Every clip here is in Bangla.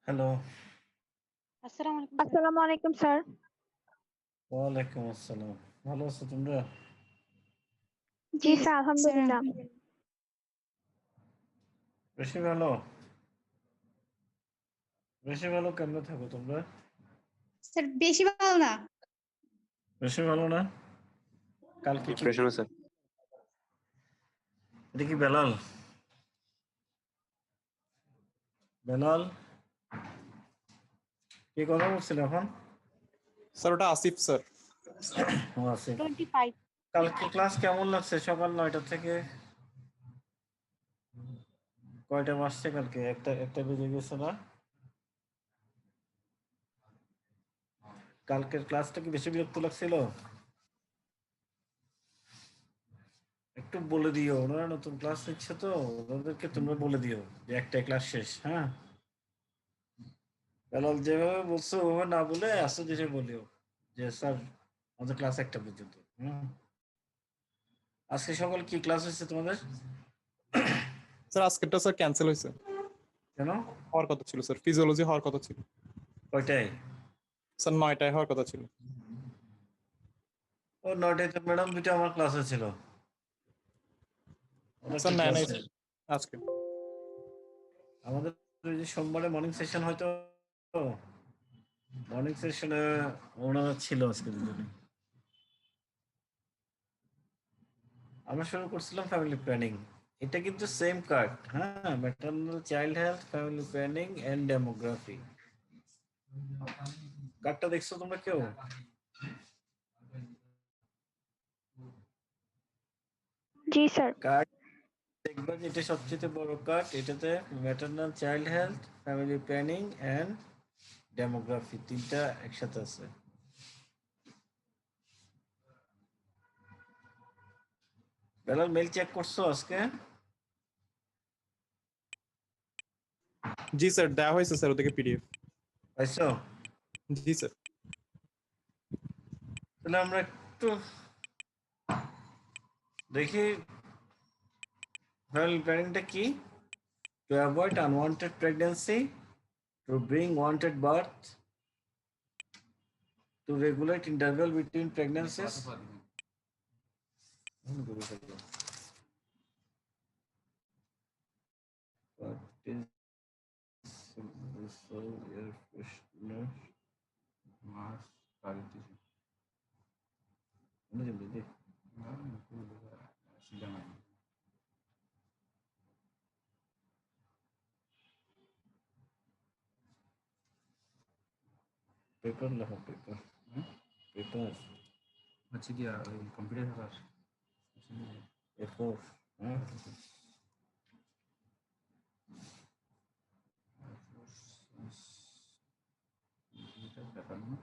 হ্যালো। আসসালামু আলাইকুম স্যার। ওয়ালাইকুম আসসালাম। ভালো আছো তোমরা? জি স্যার, আলহামদুলিল্লাহ। বেশি ভালো? বেশি ভালো কেমনে থাকো তোমরা? স্যার বেশি ভালো না। বেশি ভালো না? কালকে কি ডিপ্রেশন স্যার? এটা কি বেলাল? বেলাল কি কথা বলছিল এখন? স্যার ওটা আসিফ স্যার। ও আছে। কালকে ক্লাস কেমন লাগছে? সকাল 9টা থেকে কয়টা বাজছে কালকে? একটা বেজে গেছে না? কালকের ক্লাসটা কি বেশি বিরক্ত লাগছিল? একটু বলে দিও, ওনারা নতুন ক্লাস নিচ্ছে তো ওদেরকে তোমরা বলে দিও যে একটাই ক্লাস শেষ। হ্যাঁ, বেলাল যেভাবে বলছো ওভাবে না বলে আসো যেটা বলিও যে স্যার আমাদের ক্লাস একটা পর্যন্ত। আজকে সকাল কি ক্লাস হয়েছে তোমাদের? স্যার আজকেরটা স্যার ক্যান্সেল হয়েছে। কেন? হওয়ার কথা ছিল স্যার, ফিজিওলজি হওয়ার কথা ছিল। কয়টায়? স্যার 9টায় হওয়ার কথা ছিল। ও 9টায় তো ম্যাডাম দুটো আমার ক্লাসে ছিল। ওরা স্যার কি নাই ক্লাসে? আজকে। আমাদের ওই যে সোমবারে মর্নিং সেশন হয়তো, মর্নিং সেশনে ওনারা ছিল আজকে দুজনে। আমরা শুরু করছিলাম ফ্যামিলি প্ল্যানিং। এটা কিন্তু সেম কার্ড। হ্যাঁ, maternal child health, family planning and demography. কার্ডটা দেখছো তোমরা কেউ? জি স্যার। কার্ড দেখবা যে এটা সবচেয়ে বড় কার্ড। এটাতে maternal child health, family planning and demography তিনটা একসাথে আছে। বেলাল মেল চেক করছো আজকে? জি স্যার দেওয়া হয়েছে স্যার ওদিকে পিডিএফ। পাইছো? জি স্যার। তাহলে আমরা একটু দেখি ফ্যামিলি প্ল্যানিংটা কি। Two avoid unwanted pregnancy, two bring wanted birth, to regulate interval between pregnancies. What is the soul air freshener? Mass quality. Ini jadi deh. Paper lah, paper. Paper. হচ্ছে কি ওই কম্পিউটার পেপার A4. পেপার না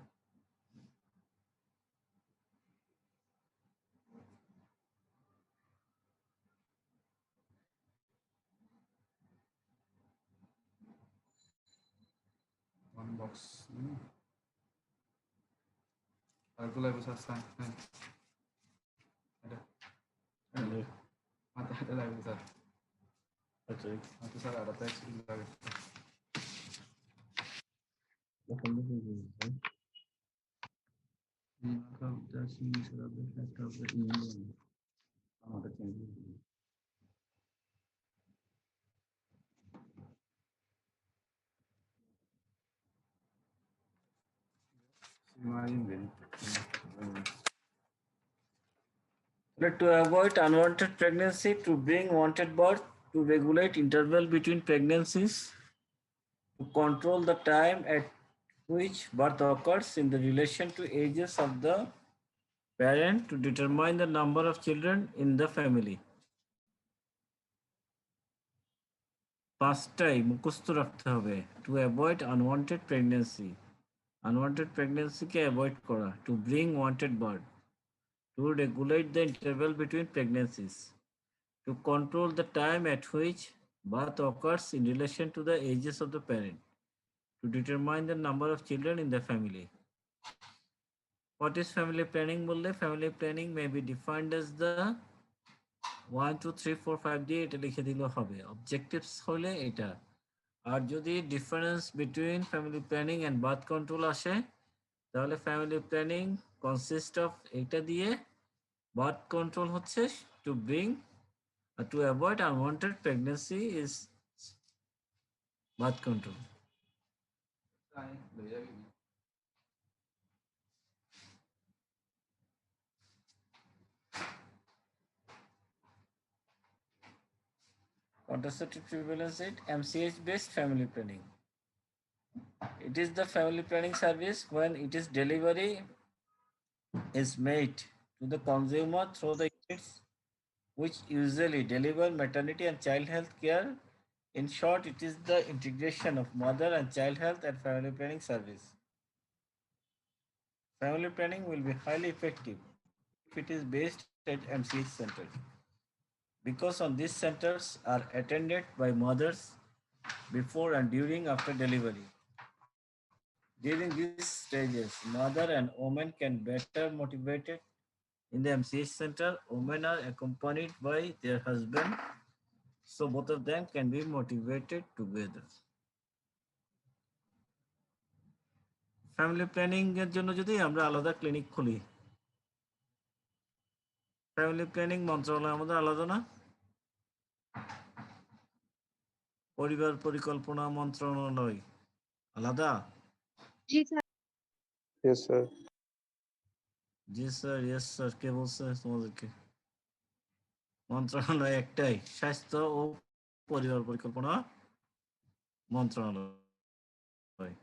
ওয়ান বক্স আরগুলো বসে স্যার এটা মাথা হাতে লাগবে স্যার। আচ্ছা, মাথা স্যার আর তো অ্যাকচুয়ালি লাগে মাথা the signature of the fact of the Indian আমাদের change imagine to avoid unwanted pregnancy, to bring wanted birth, to regulate interval between pregnancies, to control the time at which birth occurs in the relation to ages of the parent, to determine the number of children in the family. পাঁচটাই মুখস্থ রাখতে হবে। To avoid unwanted pregnancy, unwanted প্রেগনেন্সিকে অ্যাভয়েড করা। To bring wanted birth, to regulate the interval between pregnancies, to control the time at which birth occurs in relation to the ages of the parent, to determine the number of children in the family. What is family planning? Family planning may be defined as the 1 2 3 4 5 দিয়ে এটা লিখে দিলে হবে। অবজেক্টিভস হলে এটা, আর যদি difference between family planning and birth control আসে, তাহলে ফ্যামিলি প্ল্যানিং কনসিস্ট অফ এইটা দিয়ে, বার্থ কন্ট্রোল হচ্ছে to bring to avoid unwanted pregnancy is birth control. Contraceptive prevalence rate, MCH-based family planning. It is the family planning service when it is delivery is made to the consumer through the units which usually deliver maternity and child health care. In short, it is the integration of mother and child health and family planning service. Family planning will be highly effective if it is based at MCH center, because on these centers are attended by mothers before and during after delivery. During these stages, mother and woman can better motivated. In the MCH center, women are accompanied by their husband, so both of them can be motivated together. Family planning এর জন্য যদি আমরা আলাদা ক্লিনিক খুলি, ফ্যামিলি প্ল্যানিং মন্ত্রণালয় আমাদের আলাদা না? পরিবার পরিকল্পনা মন্ত্রণালয় আলাদা? জি স্যার। Yes, sir. জি স্যার, ইয়েস স্যার। কে বলছে তোমাদেরকে? মন্ত্রণালয় একটাই, স্বাস্থ্য ও পরিবার পরিকল্পনা মন্ত্রণালয়।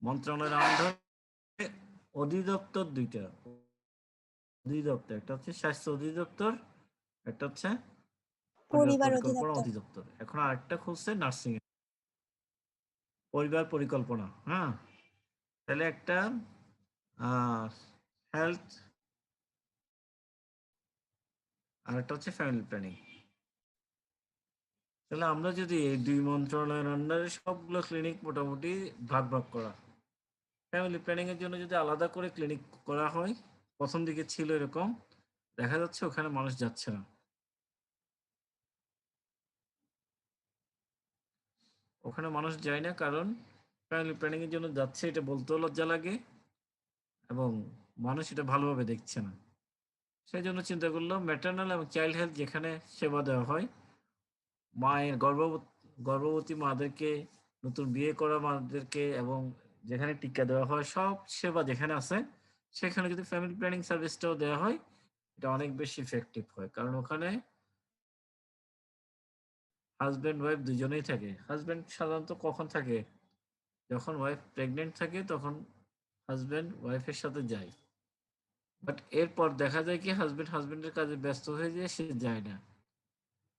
মন্ত্রণালয়ের আন্ডারে অধিদপ্তর দুইটা, অধিদপ্তর, একটা হচ্ছে স্বাস্থ্য অধিদপ্তর, একটা হচ্ছে পরিবার পরিকল্পনা অধিদপ্তর। এখন আরেকটা খুলছে নার্সিং এ, পরিবার পরিকল্পনা। হ্যাঁ, তাহলে একটা হেলথ আর একটা হচ্ছে ফ্যামিলি প্ল্যানিং। তাহলে আমরা যদি এই দুই মন্ত্রণালয়ের আন্ডারে সবগুলো ক্লিনিক মোটামুটি ভাগ ভাগ করা, ফ্যামিলি প্ল্যানিং এর জন্য যদি আলাদা করে ক্লিনিক করা হয়, প্রথম দিকে ছিল এরকম, দেখা যাচ্ছে ওখানে মানুষ যাচ্ছে না। ওখানে মানুষ যায় না কারণ ফ্যামিলি প্ল্যানিং এর জন্য যাচ্ছে এটা বলতেও লজ্জা লাগে এবং মানুষ এটা ভালোভাবে দেখছে না। সেই জন্য চিন্তা করলো ম্যাটারনাল এবং চাইল্ড হেলথ যেখানে সেবা দেওয়া হয়, মায়ের গর্ভবতী মাদেরকে, নতুন বিয়ে করা মাদেরকে, এবং যেখানে টিকা দেওয়া হয়, সব সেবা যেখানে আছে সেখানে যদি ফ্যামিলি প্ল্যানিং সার্ভিসটাও দেওয়া হয়, এটা অনেক বেশি ইফেক্টিভ হয়। কারণ ওখানে হাজব্যান্ড ওয়াইফ দুজনেই থাকে। হাজব্যান্ড সাধারণত কখন থাকে? যখন ওয়াইফ প্রেগনেন্ট থাকে তখন হাজব্যান্ড ওয়াইফের সাথে যায়, বাট এরপর দেখা যায় কি হাজব্যান্ডের কাজে ব্যস্ত হয়ে যায়, সে যায় না।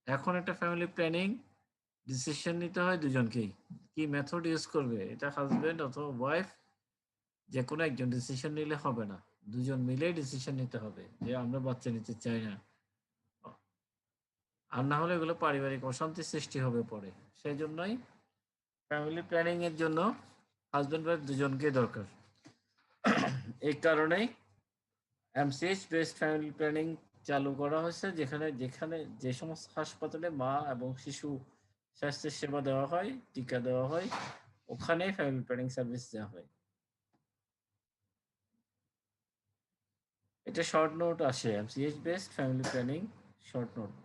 এখন একটা ফ্যামিলি প্ল্যানিং ডিসিশন নিতে হয় দুজনকেই, কি মেথড ইউজ করবে, এটা হাজব্যান্ড অথবা ওয়াইফ যে কোনো একজন ডিসিশন নিলে হবে না, দুজন মিলেই ডিসিশন নিতে হবে যে আমরা বাচ্চা নিতে চাই না। আর না হলে এগুলো পারিবারিক অশান্তি সৃষ্টি হবে পরে। সেই জন্যই ফ্যামিলি প্ল্যানিং এর জন্য হাজব্যান্ড ওয়াইফ দুজনকে দরকার। এই কারণেই এমসিএইচ বেসড ফ্যামিলি প্ল্যানিং চালু করা হয়েছে, যেখানে যেখানে যে সমস্ত হাসপাতালে মা এবং শিশু স্বাস্থ্য সেবা দেওয়া হয়, টিকা দেওয়া হয়, ওখানেই ফ্যামিলি প্ল্যানিং সার্ভিস দেওয়া হয়। এটা শর্ট নোট আসে, MCH based family planning short note.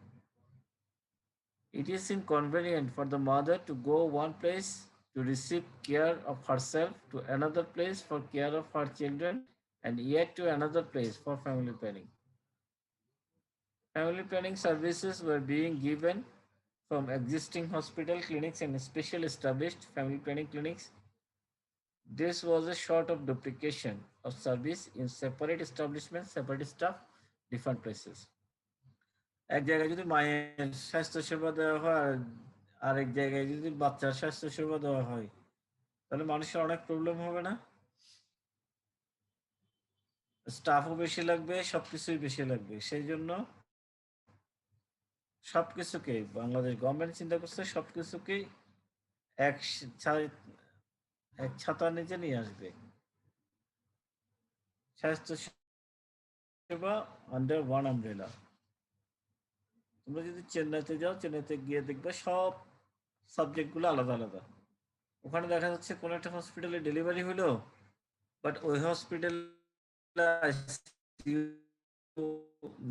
It is inconvenient for the mother to go one place to receive care of herself, to another place for care of her children, and yet to another place for family planning. Family planning services were being given from existing hospital clinics and special established family planning clinics. This was a sort of duplication of service in separate establishments, separate staff, different places. এক জায়গায় যদি মায়ের স্বাস্থ্য সেবা দেওয়া হয় আর এক জায়গায় যদি বাচ্চার স্বাস্থ্য সেবা দেওয়া হয়, তাহলে মানুষের অনেক প্রবলেম হবে না? স্টাফও বেশি লাগবে, সবকিছুই বেশি লাগবে। সেই জন্য সবকিছুকে বাংলাদেশ গভর্নমেন্ট চিন্তা করছে সবকিছুকেই এক ছাতার নিচে নিয়ে আসবে। স্বাস্থ্য সেবা আন্ডার ওয়ান আমব্রেলা। তোমরা যদি চেন্নাইতে যাও, চেন্নাইতে গিয়ে দেখবে সব সাবজেক্টগুলো আলাদা আলাদা। ওখানে দেখা যাচ্ছে কোন একটা হসপিটালে ডেলিভারি হলো, বাট ওই হসপিটাল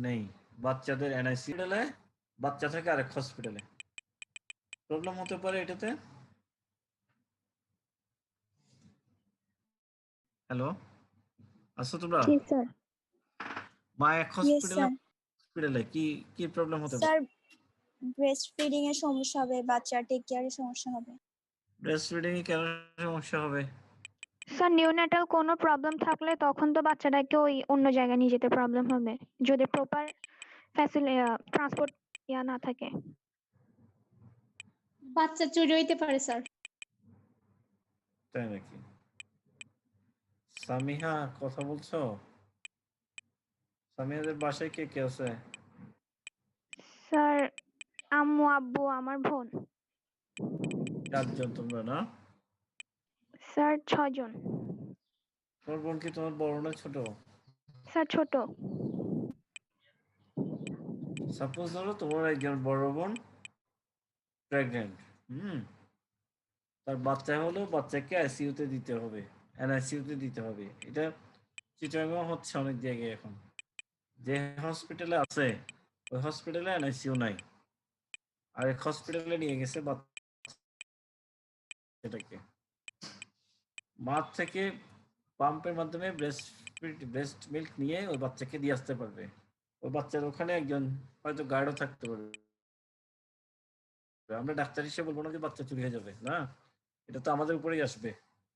নেই, বাচ্চাদের এনআইসিইউ বাচ্চা থাকে আরেক হসপিটালে। প্রবলেম হতে পারে এটাতে। হ্যালো, আছো তোমরা? জি স্যার। মা এক Yes, হসপিটালে sir. হসপিটালে কি কি প্রবলেম হতে পারে? স্যার ব্রেস্ট ফিডিং এর সমস্যা হবে, বাচ্চার টেক কেয়ারের সমস্যা হবে। ব্রেস্ট ফিডিং এ কেন সমস্যা হবে? স্যার নিউনেটাল কোনো প্রবলেম থাকলে তখন তো বাচ্চাটাকে ওই অন্য জায়গায় নিয়ে যেতে প্রবলেম হবে, যদি প্রপার ট্রান্সপোর্ট না থাকে। বাচ্চা চুরি হইতে পারে স্যার। তাই নাকি? সামিহা কথা বলছো? সামিহাদের বাসায় কে কে আছে? স্যার আম্মু, আব্বু, আমার বোন। 4 জন তোমরা না? স্যার 6 জন। তোমার বোন কি তোমার বড় না ছোট? স্যার ছোট। সাপোজ ধরো তোমার একজন বড় বোন প্রেগনেন্ট, তার বাচ্চা হলো, বাচ্চাকে আইসিইউতে দিতে হবে, এনআইসিইউতে দিতে হবে। এটা চিটাগাং হচ্ছে অনেক জায়গায় এখন। যে হসপিটালে আছে ওই হসপিটালে এনআইসিইউ নাই, আর এক হসপিটালে নিয়ে গেছে বাচ্চাটাকে। মাঠ থেকে পাম্পের মাধ্যমে ব্রেস্ট মিল্ক নিয়ে ওই বাচ্চাকে দিয়ে আসতে পারবে। ওই বাচ্চার ওখানে একজন হয়তো গার্ডও থাকতে পারবে। আমরা ডাক্তার হিসেবে বলবো না যে বাচ্চা চুরি হয়ে যাবে, না, এটা তো আমাদের উপরেই আসবে।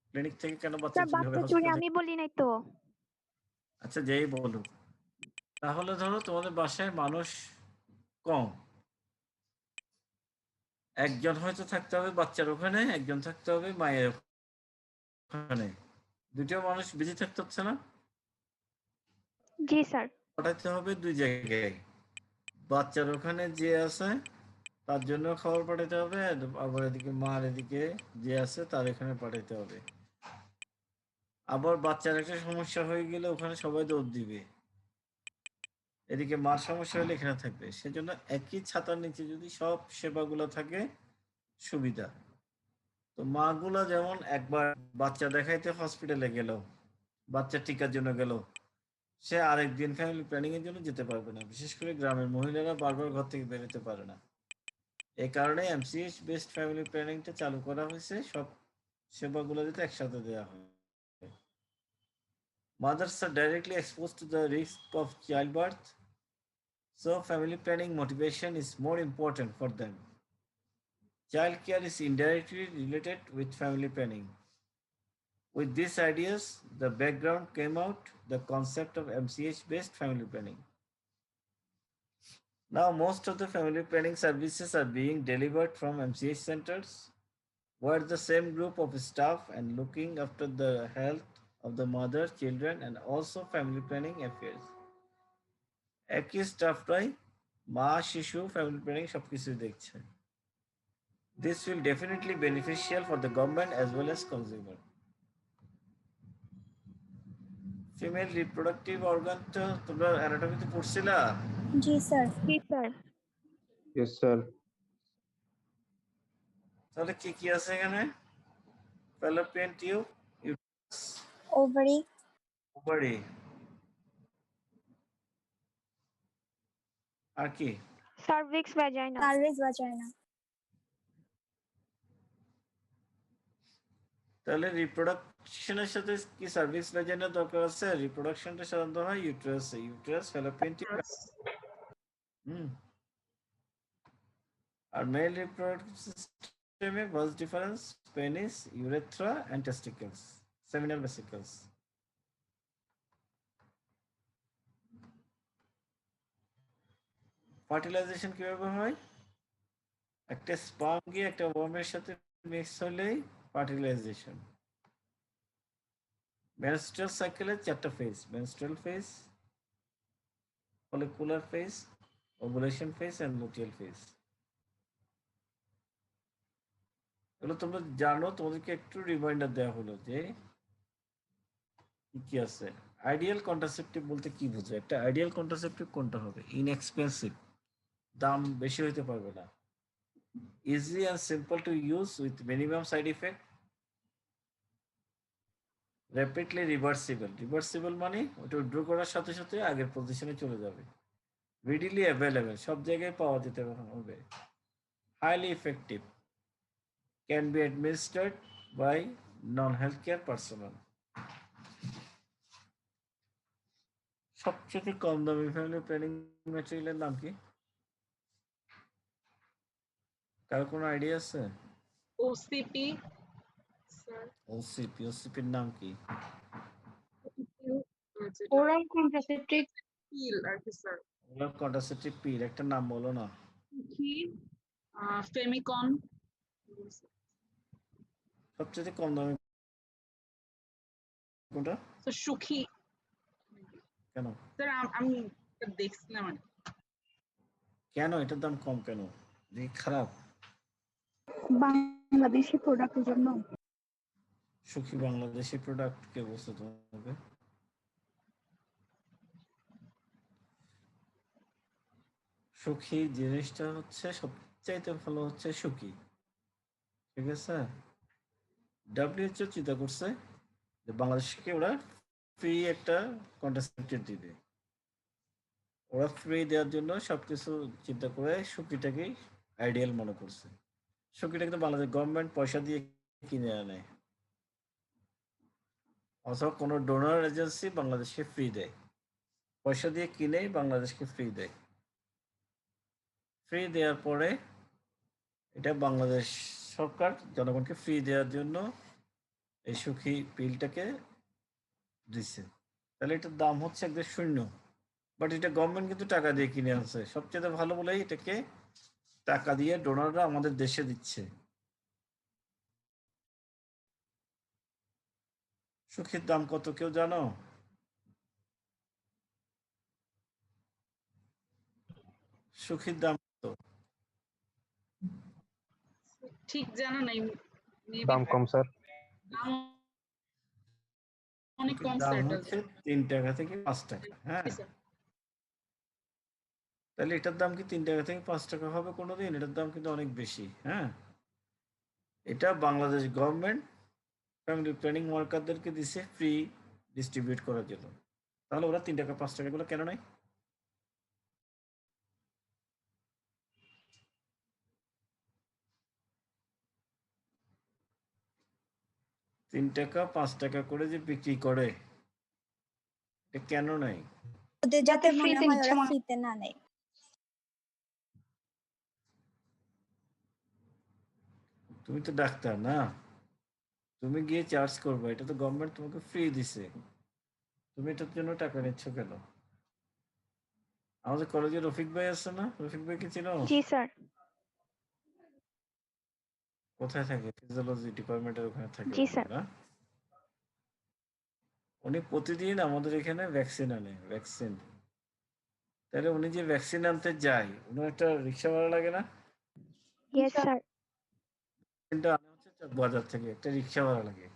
ক্লিনিক থেকে কেন বাচ্চা স্যার চুরি হবে বাচ্চা চুরি হসপিটাল? আমি বলি নাই তো। আচ্ছা, যেই বলুক। তাহলে ধরো তোমাদের বাসায় মানুষ কম, একজন হয়তো থাকতে হবে বাচ্চার ওখানে, একজন থাকতে হবে মায়ের ওখানে। দুটো মানুষ বিজি থাকতে হচ্ছে না? জি স্যার। পাঠাতে হবে 2 জায়গায়। বাচ্চার ওখানে যে আছে তার জন্য খাবার পাঠাতে হবে, আবার এদিকে মার এদিকে যে আছে তার এখানে পাঠাতে হবে। আবার বাচ্চার একটা সমস্যা হয়ে গেলে ওখানে সবাই দৌড় দিবে, এদিকে মার সমস্যা হলে এখানে থাকবে। সেজন্য একই ছাতার নিচে যদি সব সেবাগুলো থাকে সুবিধা। তো মাগুলা যেমন একবার বাচ্চা দেখাইতে হসপিটালে গেল, বাচ্চা টিকার জন্য গেল, সে আরেকদিন ফ্যামিলি প্ল্যানিং এর জন্য যেতে পারবে না। বিশেষ করে গ্রামের মহিলারা বারবার ঘর থেকে বেরোতে পারে না। এই কারণে এমসিএইচ বেসড ফ্যামিলি প্ল্যানিংটা চালু করা হয়েছে, সব সেবাগুলো যাতে একসাথে দেওয়া হয়। Mothers are directly exposed to the risk of childbirth, so family planning motivation is more important for them. Child care is indirectly related with family planning. With these ideas, the background came out the concept of MCH-based family planning. Now, most of the family planning services are being delivered from MCH centers, where the same group of staff and looking after the health of the mother, children, and also family planning affairs. একই স্টাফরাই মা, শিশু, ফ্যামিলি প্ল্যানিং সবকিছু দেখছে। This will definitely beneficial for the government as well as consumer. Female reproductive organ তো তোমরা অ্যানাটমিতে পড়ছিলা? জি স্যার। জি স্যার। Yes, sir. তাহলে কি কি আছে এখানে? Fallopian tube, uterus, ovary, ovary, আর কি? Cervix, vagina. Service vagina. তাহলে রিপ্রোডাকশনের সাথে কি সার্ভিস ভ্যাজাইনা দরকার আছে? রিপ্রোডাকশনটা সাধারণত হয় ইউটেরাসে, ইউটেরাস, ফ্যালোপিয়ান টিউব। আর মেল রিপ্রোডাক্টিভ সিস্টেমে vas deferens, penis, urethra and testicles, seminal vesicles. Fertilization কিভাবে হয়? একটা স্পার্ম গিয়ে একটা ওয়ার্মের সাথে মিক্স হলেই ফার্টিলাইজেশন। মেনস্ট্রুয়াল সাইকেলের 4টা phase: menstrual phase, follicular phase, ovulation phase and luteal phase. এগুলো তোমরা জানো, তোমাদেরকে একটু রিমাইন্ডার দেওয়া হলো যে কি আছে। আইডিয়াল কন্ট্রাসেপটিভ বলতে কি বোঝো? একটা আইডিয়াল কন্ট্রাসেপটিভ কোনটা হবে? ইনএক্সপেন্সিভ, দাম বেশি হইতে পারবে না, easy and simple to use with minimum side effect, rapidly reversible মানে ওটা উইথড্র করার সাথে সাথে আগের পজিশনে চলে যাবে। রিডিলি অ্যাভেলেবেল, সব জায়গায় পাওয়া যেতে হবে। Highly effective, can be administered by non health care personal. সবচেয়ে কম দামি ফ্যামিলি প্ল্যানিং ম্যাটেরিয়ালের নাম কি? কারো কোনো আইডিয়া আছে? ওসিপি স্যার, ওসিপির নাম কি? ওরাল কন্ট্রাসেপটিভ পিল আর কি স্যার, ওরা কন্ট্রাসেপটিভ পিল, একটা নাম বলো না। কি ফেমিকন সবচেয়ে কম দামি কোনটা? স্যার, সুখী কেন স্যার, আমি দেখছিলাম আর কি। কেন এটার দাম কম কেন? দেখি খারাপ? বাংলাদেশি প্রোডাক্টের জন্য। সুখী বাংলাদেশি প্রোডাক্ট কে বলছে তোমাকে? সুখী জিনিসটা হচ্ছে সবচাইতে ভালো হচ্ছে সুখী, ঠিক আছে? WHO চিন্তা করছে যে বাংলাদেশকে ওরা ফ্রি একটা কন্ট্রাসেপটিভ দিবে। ওরা ফ্রি দেওয়ার জন্য সবকিছু চিন্তা করে সুখীটাকেই আইডিয়াল মনে করছে। সুখীটা কিন্তু বাংলাদেশ গভর্নমেন্ট পয়সা দিয়ে কিনে আনে, অথবা কোনো ডোনার এজেন্সি বাংলাদেশকে ফ্রি দেয়, পয়সা দিয়ে কিনেই বাংলাদেশকে ফ্রি দেয়। ফ্রি দেওয়ার পরে এটা বাংলাদেশ সরকার জনগণকে ফ্রি দেওয়ার জন্য এই সুখী পিলটাকে দিচ্ছে। তাহলে এটার দাম হচ্ছে একদম শূন্য, বাট এটা গভর্নমেন্ট কিন্তু টাকা দিয়ে কিনে আনছে। সবচেয়ে ভালো বলেই এটাকে টাকা দিয়ে ডোনাররা আমাদের দেশে দিচ্ছে। সুখীর দাম কত কেউ জানো? সুখীর দাম কত? ঠিক জানা নাই, maybe দাম কম স্যার। দাম অনেক কম দাম স্যার। হচ্ছে 3 টাকা থেকে 5 টাকা। হ্যাঁ, তাহলে এটার দাম কি 3 টাকা থেকে 5 টাকা হবে কোনোদিন? এটার দাম কিন্তু অনেক বেশি। হ্যাঁ, এটা বাংলাদেশ গভর্নমেন্ট ফ্যামিলি প্ল্যানিং ওয়ার্কারদেরকে দিছে ফ্রি ডিস্ট্রিবিউট করার জন্য। তাহলে ওরা 3 টাকা 5 টাকা গুলো কেন নেয়? 3 টাকা 5 টাকা করে যে বিক্রি করে, এটা কেন নেয়? ওদের যাতে মনে ফ্রিতে হয় দিচ্ছে ওরা মনে- ফ্রিতে না নেয়। তুমি তো ডাক্তার না, তুমি গিয়ে চার্জ করবে, এটা তো গভর্নমেন্ট তোমাকে ফ্রি দিছে, তুমি এটার জন্য টাকা নিচ্ছ কেন? আমাদের কলেজে রফিক ভাই আছে না? রফিক ভাই কি ছিল? জি স্যার। কোথায় থাকে? ফিজিওলজি ডিপার্টমেন্টের ওখানে থাকে জি স্যার। না? উনি প্রতিদিন আমাদের এখানে ভ্যাকসিন আনে, ভ্যাকসিন। তাহলে উনি যে ভ্যাকসিন আনতে যায়, উনার একটা রিক্সা ভাড়া লাগে না? Yes sir. ভ্যাকসিনটা আনা হচ্ছে বাজার থেকে, একটা রিক্সা ভাড়া লাগে।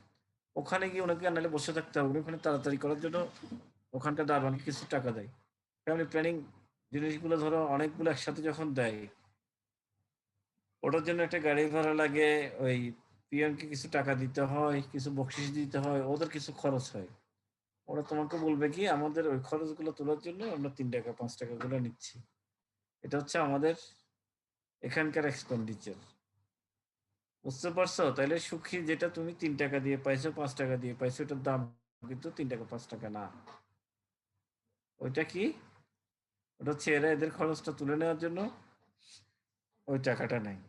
ওখানে গিয়ে ওনাকে আনালে বসে থাকতে হবে, উনি ওখানে তাড়াতাড়ি করার জন্য ওখানকার দারোয়ানকে কিছু টাকা দেয়। ফ্যামিলি প্ল্যানিং জিনিসগুলো ধরো অনেকগুলো একসাথে যখন দেয়, ওটার জন্য একটা গাড়ি ভাড়া লাগে, ওই পিয়নকে কিছু টাকা দিতে হয়, কিছু বকশিস দিতে হয়, ওদের কিছু খরচ হয়। ওরা তোমাকে বলবে কি আমাদের ওই খরচগুলো তোলার জন্য আমরা 3 টাকা 5 টাকা করে নিচ্ছি। এটা হচ্ছে আমাদের এখানকার এক্সপেন্ডিচার। বুঝতে পারছো? তাহলে সুখী যেটা তুমি 3 টাকা দিয়ে পাইছো 5 টাকা দিয়ে পাইছো, এটার দাম কিন্তু 3 টাকা 5 টাকা না। ওইটা কি? ওটা হচ্ছে এরা এদের খরচটা তুলে নেওয়ার জন্য ওই টাকাটা নেয়।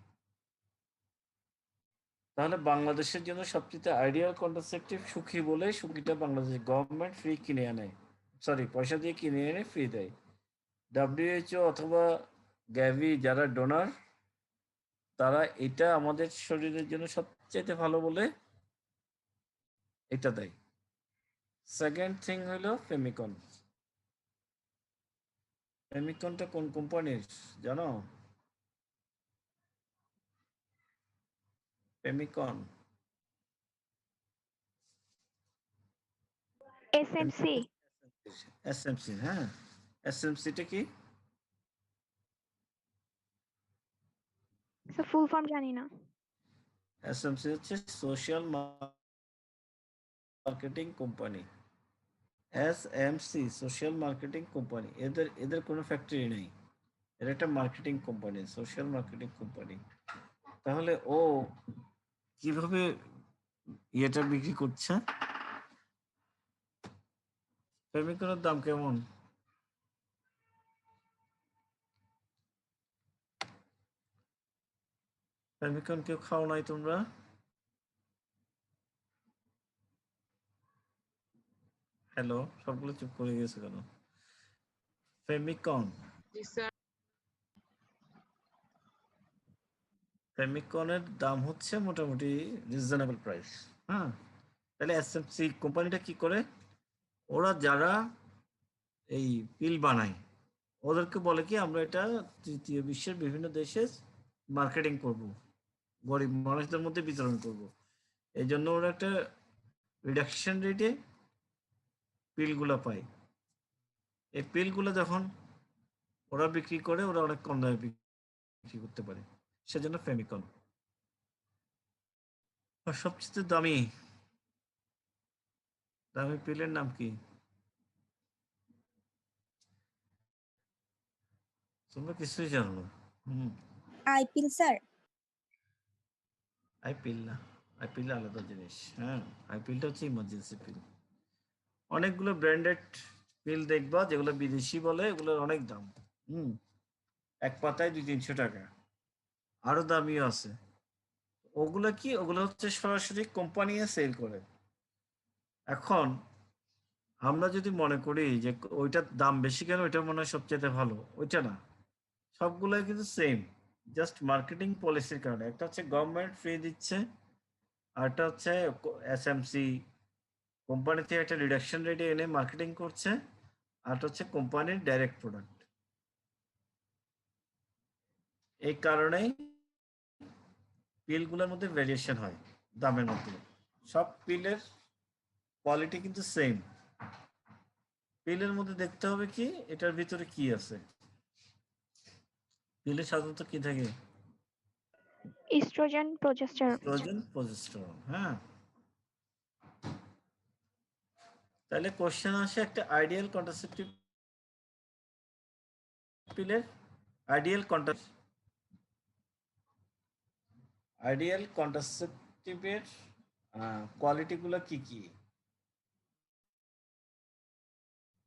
তাহলে বাংলাদেশের জন্য সবচেয়ে আইডিয়াল কন্ট্রাসেপটিভ সুখী বলে, সুখীটা বাংলাদেশ গভর্নমেন্ট ফ্রি কিনে আনে, সরি পয়সা দিয়ে কিনে এনে ফ্রি দেয়। WHO অথবা গ্যাভি যারা ডোনার, তারা এটা আমাদের শরীরের জন্য সবচেয়ে ভালো বলে এটা দেয়। সেকেন্ড থিং হলো ফেমিকন। ফেমিকনটা কোন কোম্পানির জানো? ফেমিকন এসএমসি। এসএমসি। হ্যাঁ, এসএমসিটা কি? স্যার ফুল ফর্ম জানি না। এসএমসি হচ্ছে social marketing company, SMC social marketing company, এদের কোনো ফ্যাক্টরি নেই, এর একটা marketing company, social marketing company. তাহলে ও কিভাবে ইয়েটা বিক্রি করছে? ফেমিকনের দাম কেমন? ফেমিকন কেউ খাও নাই তোমরা? হ্যালো, সবগুলো চুপ করে গেছে কেন? ফেমিকন, জি স্যার। ফেমিকনের দাম হচ্ছে মোটামুটি রিজনেবল প্রাইস। হ্যাঁ, তাহলে এসএমসি কোম্পানিটা কি করে? ওরা যারা এই পিল বানায় ওদেরকে বলে কি আমরা এটা তৃতীয় বিশ্বের বিভিন্ন দেশে মার্কেটিং করব, গরিব মানুষদের মধ্যে বিতরণ করব। এই জন্য ওরা একটা রিডাকশন রেটে পিলগুলো পায়। এই পিলগুলো যখন ওরা বিক্রি করে ওরা অনেক কম দামে বিক্রি করতে পারে, সেজন্য ফেমিকন। আর সবচেয়ে দামি দামি পিলের নাম কি? তোমরা কিছুই জানো না। আইপিল স্যার। আইপিল না, আইপিল আলাদা জিনিস। হ্যাঁ, আইপিলটা হচ্ছে ইমার্জেন্সি পিল। অনেকগুলো ব্র্যান্ডেড পিল দেখবা যেগুলো বিদেশি বলে, এগুলোর অনেক দাম। এক পাতায় 200-300 টাকা, আরো দামিও আছে। ওগুলো কি? ওগুলো হচ্ছে সরাসরি কোম্পানি সেল করে। এখন আমরা যদি মনে করি যে ওইটার দাম বেশি কেন, ওইটা মনে হয় সবচেয়ে ভালো, ওইটা না। সবগুলোই কিন্তু সেম, জাস্ট মার্কেটিং পলিসির কারণে। একটা হচ্ছে গভর্নমেন্ট ফ্রি দিচ্ছে, আরটা হচ্ছে এসএমসি কোম্পানি থেকে একটা রিডাকশন রেটে এনে মার্কেটিং করছে, আরটা হচ্ছে কোম্পানির ডাইরেক্ট প্রোডাক্ট। এই কারণেই পিলগুলোর মধ্যে ভেরিয়েশন হয় দামের মধ্যে। সব পিলের কোয়ালিটি কিন্তু সেম। পিলের মধ্যে দেখতে হবে কি এটার ভিতরে কি আছে। পিলে সাধারণত কি থাকে? Estrogen, progesterone. Estrogen, progesterone. হ্যাঁ, তাহলে কোশ্চেন আসে একটা আইডিয়াল কন্ট্রাসেপটিভ পিলের আইডিয়াল কন্ট্রাসেপটিভের কোয়ালিটিগুলো কি কি?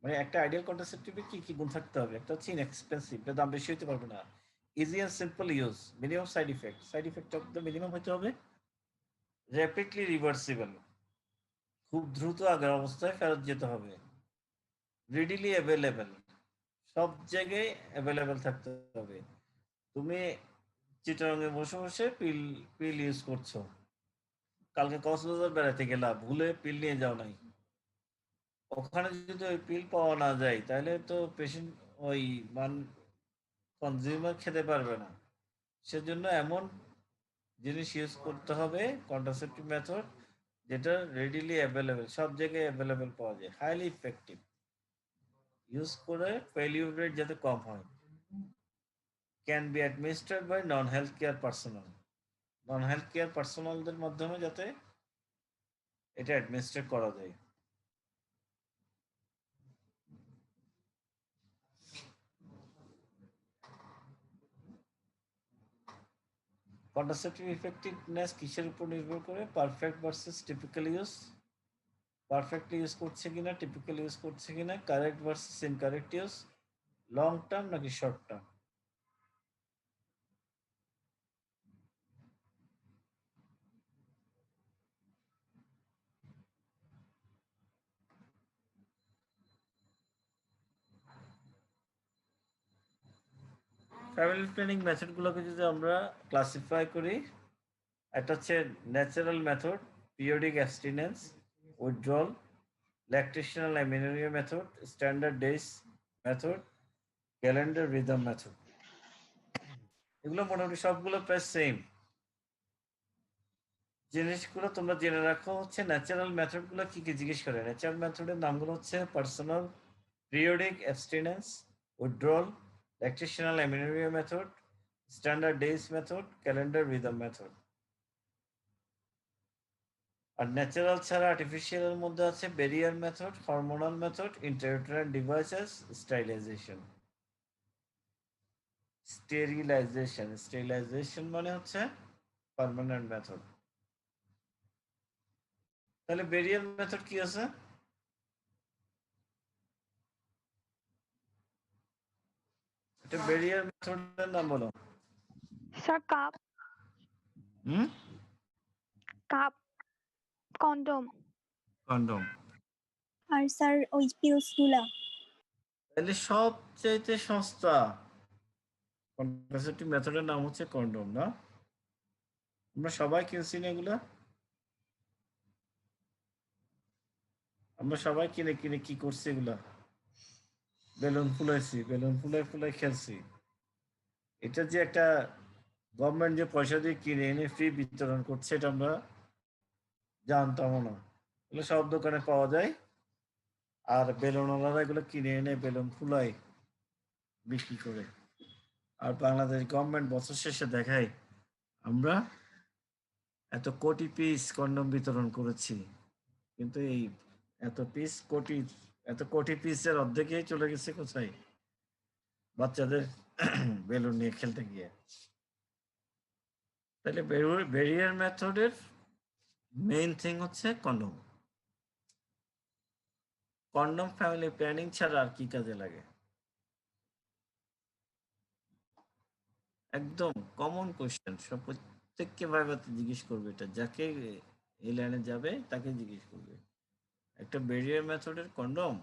মানে একটা আইডিয়াল কন্ট্রাসেপটিভের কি কি গুণ থাকতে হবে? একটা হচ্ছে ইনএক্সপেন্সিভ, এর দাম বেশি হতে পারবে না। Easy and simple use, minimum side effect of the minimum হতে হবে। র্যাপিডলি রিভার্সিবল, খুব দ্রুত আগের অবস্থায় ফেরত যেতে হবে। রিডিলি অ্যাভেলেবেল, সব জায়গায় অ্যাভেলেবেল থাকতে হবে। তুমি চিটাগাঙে বসে বসে পিল ইউজ করছো, কালকে কক্সবাজার বেড়াতে গেলা, ভুলে পিল নিয়ে যাও নাই, ওখানে যদি ওই পিল পাওয়া না যায় তাহলে তো পেশেন্ট ওই কনজিউমার খেতে পারবে না। সেজন্য এমন জিনিস ইউজ করতে হবে, কন্ট্রাসেপটিভ মেথড যেটা রেডিলি অ্যাভেলেবেল, সব জায়গায় অ্যাভেলেবেল পাওয়া যায়, হাইলি ইফেক্টিভ, ইউজ করে ফেলিউর রেট যাতে কম হয়। Can be administered by non health care personnel, non health care পার্সোনালদের মাধ্যমে যাতে এটা অ্যাডমিনিস্ট্রেট করা যায়। কন্ট্রাসেপটিভ ইফেক্টিভনেস কিসের উপর নির্ভর করে? Perfect versus typical use, perfectly use করছে কিনা, টিপিক্যাল ইউজ করছে কিনা, correct versus incorrect use, long term নাকি শর্ট টার্ম। ফ্যামিলি প্ল্যানিং মেথডগুলোকে যদি আমরা ক্লাসিফাই করি, একটা হচ্ছে natural method, periodic abstinence, withdrawal, lactational amenorrhea method, standard days method, calendar rhythm method. এগুলো মোটামুটি সবগুলো প্রায় সেম। জিনিসগুলো তোমরা জেনে রাখো হচ্ছে ন্যাচারাল মেথডগুলো কি কি জিজ্ঞেস করে। ন্যাচারাল মেথডের নামগুলো হচ্ছে personal, periodic abstinence, withdrawal, lactational amenorrhea method, standard days method, calendar rhythm method. আর ন্যাচারাল ছাড়া আর্টিফিশিয়াল এর মধ্যে আছে barrier method, hormonal method, ইন্ট্রাউটেরাইন devices, stylisation. Sterilisation মানে হচ্ছে পার্মানেন্ট মেথড। তাহলে ব্যারিয়ার মেথড কি আছে? এটা ব্যারিয়ার মেথডের নাম বলো। স্যার কাপ হুম, কন্ডম। কন্ডম। আর স্যার ওই পিলস গুলা তাহলে সবচাইতে সস্তা কন্ট্রাসেপটিভ মেথডের নাম হচ্ছে কন্ডম, না? আমরা সবাই কিনছি না এগুলা? আমরা সবাই কিনে কিনে কি করছি এগুলা? বেলুন ফুলাইছি, বেলুন ফুলাই ফুলাই খেলছি। এটা যে একটা গভর্নমেন্ট যে পয়সা দিয়ে কিনে এনে ফ্রি বিতরণ করছে, এটা আমরা জানতামও না। এগুলো সব দোকানে পাওয়া যায়, আর বেলুনওয়ালারা এগুলো কিনে এনে বেলুন ফুলাই বিক্রি করে। আর বাংলাদেশ গভর্নমেন্ট বছর শেষে দেখায় আমরা এত কোটি পিস কন্ডম বিতরণ করেছি, কিন্তু এই এত কোটি পিসের অর্ধেকই চলে গেছে কোথায়? বাচ্চাদের বেলুন নিয়ে খেলতে গিয়ে। তাহলে ব্যারিয়ার মেথডের মেইন থিং হচ্ছে কন্ডম। কন্ডম ফ্যামিলি প্ল্যানিং ছাড়া আর কি কাজে লাগে? একদম কমন কোশ্চেন, সব প্রত্যেককে ভাইভাতে জিজ্ঞেস করবে, এটা যাকে এই লাইনে যাবে তাকে জিজ্ঞেস করবে। একটা ব্যারিয়ার মেথডের কন্ডম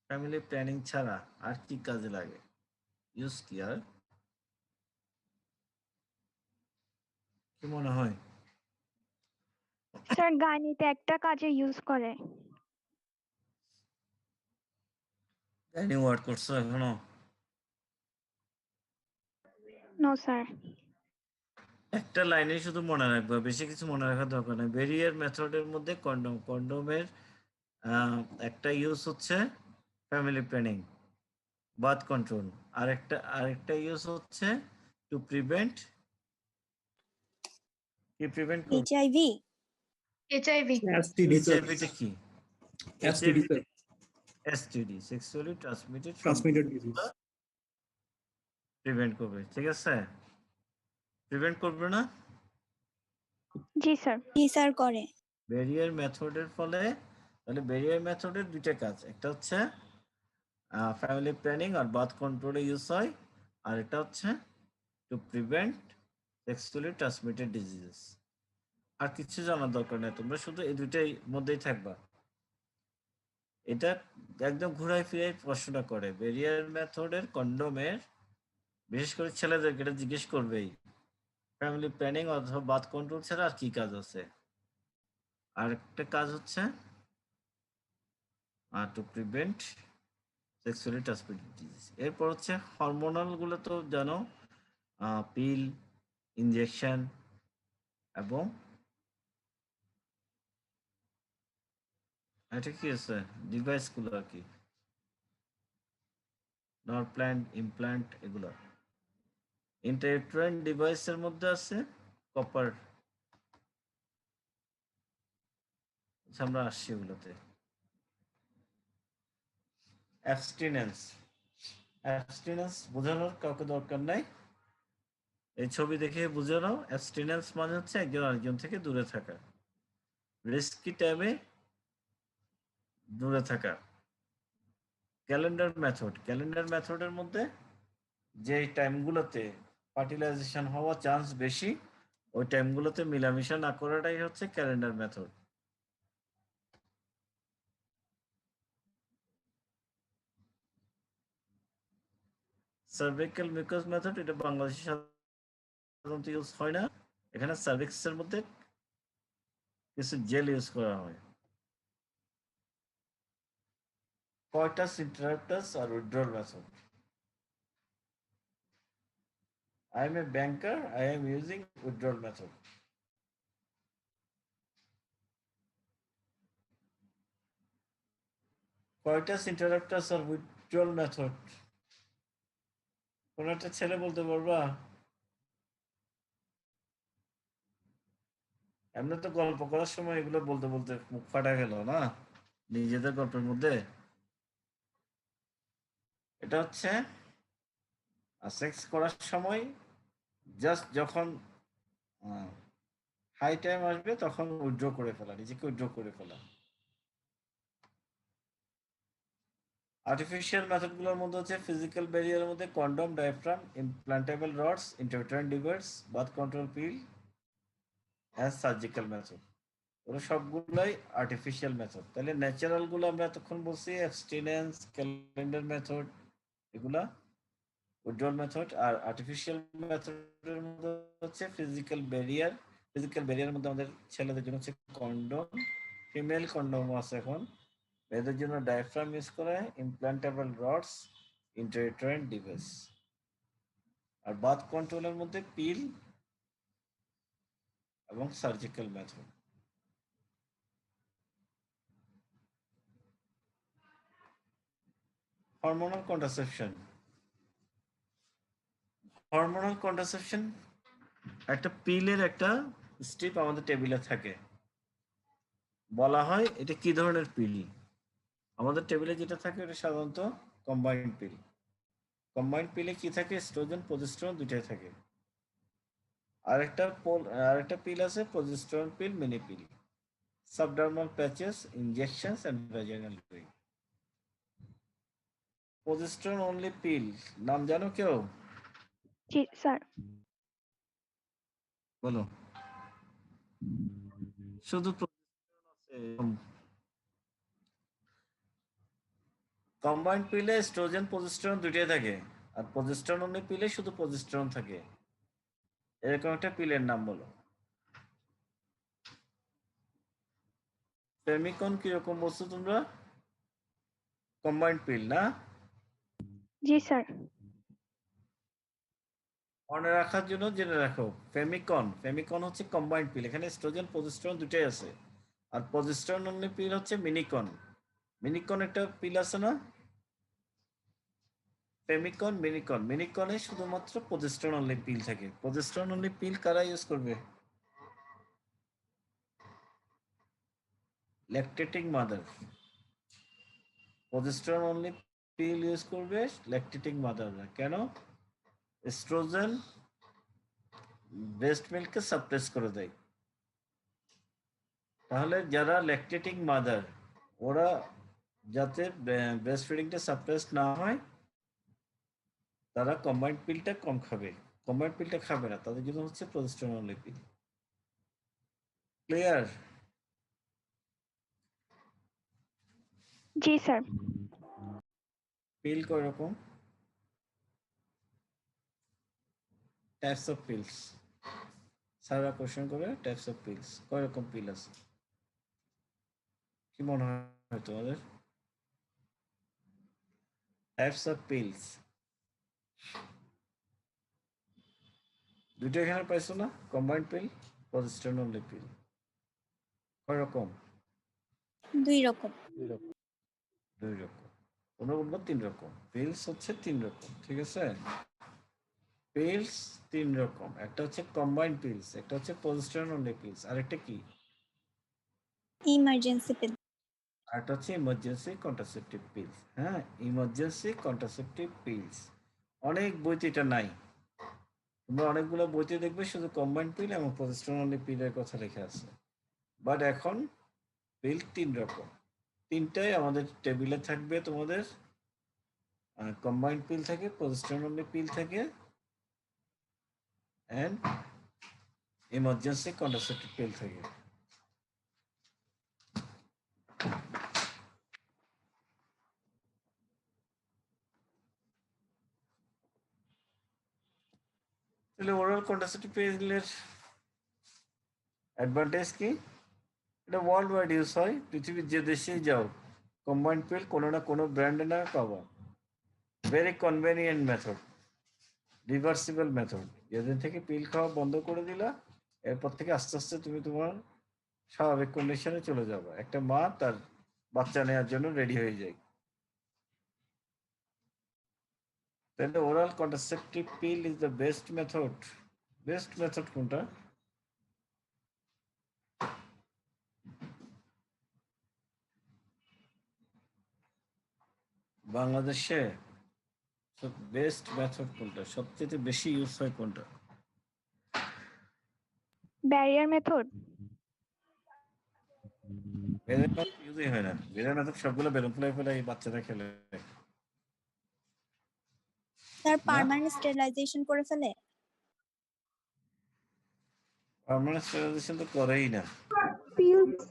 ফ্যামিলি প্ল্যানিং ছাড়া আর কি কাজে লাগে? ইউজ কি আর কি মনে হয়? স্যার গাইনিতে একটা কাজে ইউজ করে। গাইনি ওয়ার্ড করছো এখনো? No sir. একটা লাইনে শুধু মনে রাখবা, বেশি কিছু মনে রাখার দরকার নেই। ব্যারিয়ার মেথডের মধ্যে কন্ডমের একটা ইউজ হচ্ছে ফ্যামিলি প্ল্যানিং, বার্থ কন্ট্রোল। আরেকটা ইউজ হচ্ছে টু প্রিভেন্ট, কি প্রিভেন্ট করবে? HIV HIV এসটিডি স্যার, এইচআইভিটা কি? STD sir, STD, sexually transmitted transmitted disease. Prevent করবে, ঠিক আছে? প্রিভেন্ট করবে না? জি স্যার। জি স্যার করে। ব্যারিয়ার মেথডের ফলে, তাহলে ব্যারিয়ার মেথডের দুইটা কাজ, একটা হচ্ছে ফ্যামিলি প্ল্যানিং আর বার্থ কন্ট্রোলে ইউজ হয়, আর এটা হচ্ছে to prevent sexually transmitted diseases. আর কিছু জানার দরকার নেই, তোমরা শুধু এই দুইটাই মধ্যেই থাকবা। এটা একদম ঘুরাই ফিরাই প্রশ্নটা করে ব্যারিয়ার মেথডের কন্ডোমের, বিশেষ করে ছেলেদেরকে এটা জিজ্ঞেস করবেই, ফ্যামিলি প্ল্যানিং অথবা বার্থ কন্ট্রোল ছাড়া আর কি কাজ আছে? আর একটা কাজ হচ্ছে to prevent sexually transmitted disease. এরপর হচ্ছে হরমোনাল গুলো তো জানো, পিল, ইনজেকশন, এবং এটা কি আছে ডিভাইস গুলো আর কি, নার্ভ প্ল্যান্ট, ইমপ্ল্যান্ট, এগুলো। ইন্টারট্রেন ডিভাইসের মধ্যে আছে কপার। আমরা আসছি এগুলোতে। অ্যাবস্টিনেন্স, অ্যাবস্টিনেন্স বোঝানোর কাউকে দরকার নাই, এই ছবি দেখে বুঝে নাও। অ্যাবস্টিনেন্স মানে হচ্ছে একজন আরেকজন থেকে দূরে থাকা, রিস্কি টাইমে দূরে থাকা। ক্যালেন্ডার মেথডের মধ্যে যে টাইমগুলোতে ফার্টিলাইজেশন হওয়ার চান্স বেশি, ওই টাইমগুলোতে মিলামিশা না করাটাই হচ্ছে calendar method. Cervical mucus method, এটা বাংলাদেশে সাধারণত ইউজ হয় না। এখানে সার্ভিক্সের মধ্যে কিছু জেল ইউজ করা হয়। coitus interruptus or withdrawal method. I am a banker, I am using withdrawal method. Coitus interruptus or withdrawal method. কোন একটা ছেলে বলতে পারবা? এমনি তো গল্প করার সময় এগুলো বলতে বলতে মুখ ফাটা গেল না নিজেদের গল্পের মধ্যে। এটা হচ্ছে সেক্স করার সময় জাস্ট যখন হাই টাইম আসবে তখন উইথড্র করে ফেলা, নিজেকে উইথড্র করে ফেলা। আর্টিফিশিয়াল মেথডগুলোর মধ্যে হচ্ছে ফিজিক্যাল ব্যারিয়ারের মধ্যে condom, diaphragm, implantable rods, intrauterine device, birth control pill and surgical method. ওগুলো সবগুলোই আর্টিফিশিয়াল মেথড। তাহলে ন্যাচারাল গুলো আমরা এতক্ষণ বলছি অ্যাবস্টিনেন্স, ক্যালেন্ডার মেথড, এগুলা উইথড্রল মেথড। আর আর্টিফিশিয়াল মেথডের মধ্যে হচ্ছে ফিজিক্যাল ব্যারিয়ার। ফিজিক্যাল ব্যারিয়ারের মধ্যে আমাদের ছেলেদের জন্য হচ্ছে কন্ডম, ফিমেল কন্ডমও আছে এখন। মেয়েদের জন্য ডায়াফ্রাম ইউজ করা হয়, ইমপ্লান্টেবল রডস, ইন্টারট্রেন ডিভাইস। আর বার্থ কন্ট্রোলের মধ্যে পিল এবং surgical method. Hormonal contraception. Hormonal contraception একটা পিলের একটা স্ট্রিপ আমাদের টেবিলে থাকে, বলা হয় এটা কি ধরনের পিল। আমাদের টেবিলে যেটা থাকে এটা সাধারণত কম্বাইন্ড পিল। কম্বাইন্ড পিলে কি থাকে? এস্ট্রোজেন, প্রজেস্টেরন দুইটাই থাকে। আরেকটা পিল আছে progesterone pill, mini pill, subdermal patches, injections and vaginal drip. Progesterone only pill নাম জানো কেউ? জি স্যার। বলো। শুধু প্রজেস্টেরন আছে। কম্বাইন্ড পিলে এস্ট্রোজেন, প্রজেস্টেরন দুইটাই থাকে। আর প্রজেস্টেরন অনলি পিলে শুধু প্রজেস্টেরন থাকে। এরকম একটা পিলের নাম বলো। ফেমিকন কিরকম বলছো তোমরা? কম্বাইন্ড পিল না? জি স্যার। মনে রাখার জন্য জেনে রাখো, ফেমিকন হচ্ছে কম্বাইন্ড পিল। এখানে এস্ট্রোজেন, প্রজেস্টেরন দুটাই আছে। আর প্রজেস্টেরন অনলি পিল হচ্ছে মিনিকন। মিনিকন একটা পিল আছে না? ফেমিকন, মিনিকনে শুধুমাত্র প্রজেস্টেরন অনলি পিল থাকে। প্রজেস্টেরন অনলি পিল কারা ইউজ করবে? Lactating mother. প্রজেস্টেরন অনলি পিল ইউজ করবে ল্যাকটেটিং মাদাররা। কেন? এস্ট্রোজেন ব্রেস্ট মিল্ককে সাপ্রেস করে দেয়। তাহলে যারা ল্যাকটেটিং মাদার, ওরা যাতে ব্রেস্ট ফিডিংটা সাপ্রেস না হয়, তারা কম্বাইন্ড পিলটা কম খাবে। কম্বাইন্ড পিলটা খাবে না, তাদের জন্য হচ্ছে প্রজেস্টেরন অনলি পিল। ক্লিয়ার? জি স্যার। পিল কয় রকম? Types of pills. স্যাররা কোশ্চেন করে টাইপস অফ পিলস, কয় রকম পিল আছে কি মনে হয় তোমাদের? টাইপস অফ পিলস দুটো এখানে পাইছো না? কম্বাইন্ড পিল, প্রজেস্টেরন অনলি পিল। কয় রকম? 2 রকম। দুই রকম। তোমরা বলবো 3 রকম। পিলস হচ্ছে 3 রকম, ঠিক আছে? পিলস 3 রকম। একটা হচ্ছে কম্বাইন্ড পিলস, একটা হচ্ছে প্রজেস্টেরন অনলি পিলস, আরেকটা কি? ইমার্জেন্সি পিল। আরেকটা হচ্ছে ইমার্জেন্সি কন্ট্রাসেপটিভ পিলস। হ্যাঁ, ইমার্জেন্সি কন্ট্রাসেপটিভ পিলস। অনেক বইতে এটা নাই। তোমরা অনেকগুলো বইতে দেখবে শুধু কম্বাইন্ড পিল এবং প্রজেস্টেরন অনলি পিলের কথা লেখা আছে। বাট এখন পিল 3 রকম। তিনটাই আমাদের টেবিলে থাকবে তোমাদের। কম্বাইন্ড পিল থাকে, প্রজেস্টেরন অনলি পিল থাকে, এন্ড ইমার্জেন্সি কন্ট্রাসেপটিভ পিল থাকে। তাহলে ওরাল কন্ট্রাসেপটিভ পিলের অ্যাডভান্টেজ কি? এটা ওয়ার্ল্ড ওয়াইড ইউজ হয়। পৃথিবীর যে দেশেই যাও কম্বাইন্ড পিল কোনো না কোনো ব্র্যান্ডে না পাবা। Very convenient method, reversible method. যেদিন থেকে পিল খাওয়া বন্ধ করে দিলা, এরপর থেকে আস্তে আস্তে তুমি তোমার স্বাভাবিক কন্ডিশনে চলে যাবে। একটা মা তার বাচ্চা নেওয়ার জন্য রেডি হয়ে যায়। তাহলে oral contraceptive pill is the best method. Best method কোনটা? বাংলাদেশে বেস্ট মেথড কোনটা, সবচেয়ে বেশি ইউজ হয় কোনটা? Barrier method. বেলের মেথড ইউজই হয় না। বেলের মেথড সবগুলো বেলুন ফুলাই ফেলাই বাচ্চারা খেলে। স্যার পার্মানেন্ট স্টেরিলাইজেশন করে ফেলে। পার্মানেন্ট স্টেরিলাইজেশন তো করেই না, পিলস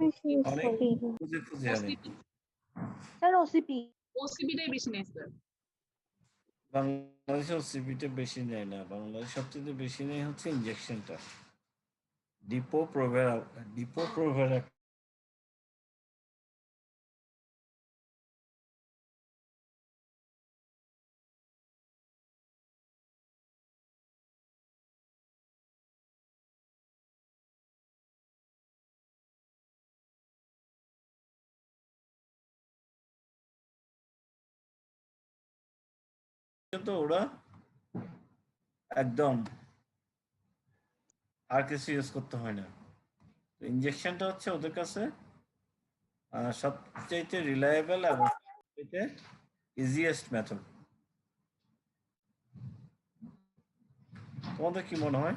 বেশি ইউজ অনেক করে খুঁজে খুঁজে আনে। ওসিপি স্যার ওসিপি ওসিপিটাই বেশি নেই স্যার। বাংলাদেশে ওসিপিটা বেশি নেয় না, বাংলাদেশ সবচেয়ে বেশি নেয় হচ্ছে ইনজেকশনটা, ডিপো-প্রোভেরা। তো ওরা একদম আর কিছু ইউজ করতে হয় না। ইনজেকশনটা হচ্ছে ওদের কাছে সবচেয়ে রিলায়েবল এবং সবচেয়ে ইজিয়েস্ট মেথড। তোমাদের কি মনে হয়?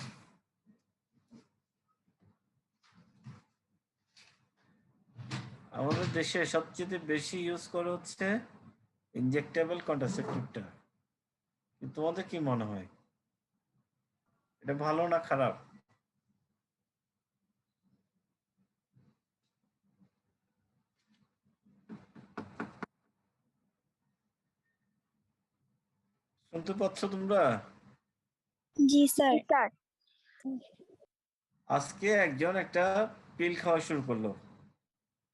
আমাদের দেশে সবচেয়ে বেশি ইউজ করে হচ্ছে ইনজেক্টেবল কন্ট্রাসেপটিভটা। তোমাদের কি মনে হয়, এটা ভালো না খারাপ? শুনতে পাচ্ছ তোমরা? জি স্যার। আজকে একজন একটা পিল খাওয়া শুরু করলো,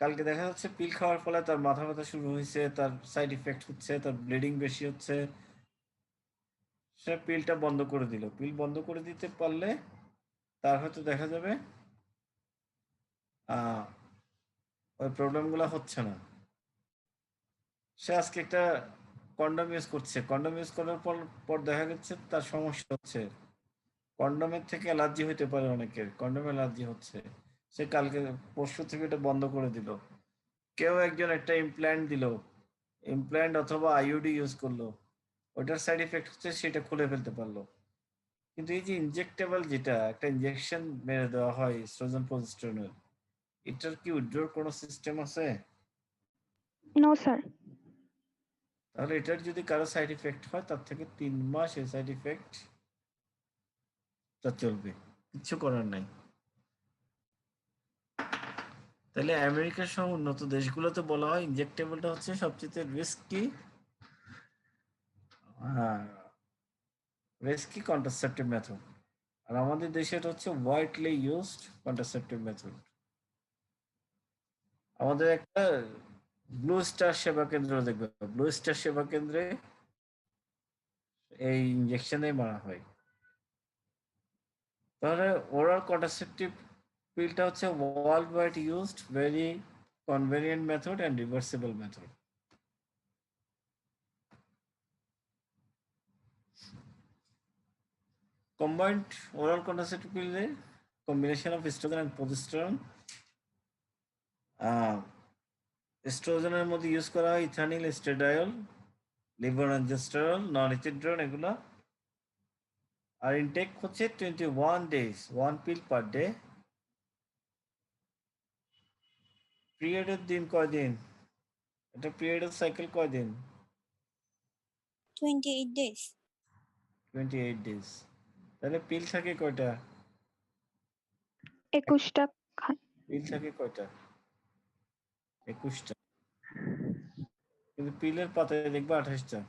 কালকে দেখা যাচ্ছে পিল খাওয়ার ফলে তার মাথা ব্যথা শুরু হয়েছে, তার সাইড ইফেক্ট হচ্ছে, তার ব্লিডিং বেশি হচ্ছে। সে পিলটা বন্ধ করে দিল। পিল বন্ধ করে দিতে পারলে তার হয়তো দেখা যাবে ওই প্রবলেমগুলো হচ্ছে না। সে আজকে একটা কন্ডম ইউজ করছে, কন্ডম ইউজ করার পর দেখা যাচ্ছে তার সমস্যা হচ্ছে, কন্ডমের থেকে অ্যালার্জি হতে পারে, অনেকের কন্ডম অ্যালার্জি হচ্ছে। সে কালকে পরশু থেকে এটা বন্ধ করে দিল। কেউ একজন একটা ইমপ্ল্যান্ট দিল, ইমপ্ল্যান্ট অথবা আইইউডি ইউজ করলো, ওটার সাইড ইফেক্ট হচ্ছে, সেটা খুলে ফেলতে পারলো। কিন্তু এই যে ইনজেক্টেবল, যেটা একটা ইনজেকশন মেরে দেওয়া হয় ইস্ট্রোজেন প্রজেস্টেরনের, এটার কি উইথড্রর কোনো সিস্টেম আছে? No sir. তাহলে এটার যদি কারো সাইড ইফেক্ট হয়, তার থেকে 3 মাস এই সাইড ইফেক্ট তা চলবে, কিছু করার নাই। তাহলে আমেরিকা সহ উন্নত দেশগুলোতে বলা হয় ইনজেক্টেবলটা হচ্ছে সবচেয়ে রিস্কি কন্ট্রাসেপটিভ মেথড, আর আমাদের দেশে এটা হচ্ছে ওয়াইডলি ইউজড কন্ট্রাসেপটিভ মেথড। আমাদের একটা ব্লু স্টার সেবা কেন্দ্র দেখবে, ব্লু স্টার সেবা কেন্দ্রে এই ইনজেকশনে মারা হয়। তাহলে ওরাল কন্ট্রাসেপটিভ পিলটা হচ্ছে world wide used very convenient method and reversible method. Combined oral contraceptive pill is combination of estrogen and progesterone. এস্ট্রোজেনের মধ্যে ইউজ করা হয় ইথানিল, এস্ট্রাডিওল, লিভোনজেস্টেরল, নন-ইথিড্রন, এগুলা। আর ইনটেক হচ্ছে 21 days, 1 pill per day। পিরিয়ডের দিন কয়দিন? এটা পিরিয়ডের সাইকেল কয়দিন? 28 days। 28 days। তাহলে পিল থাকে কয়টা? 21টা। পিল থাকে কয়টা? 21টা। কিন্তু পিলের পাতায় দেখবা 28টা।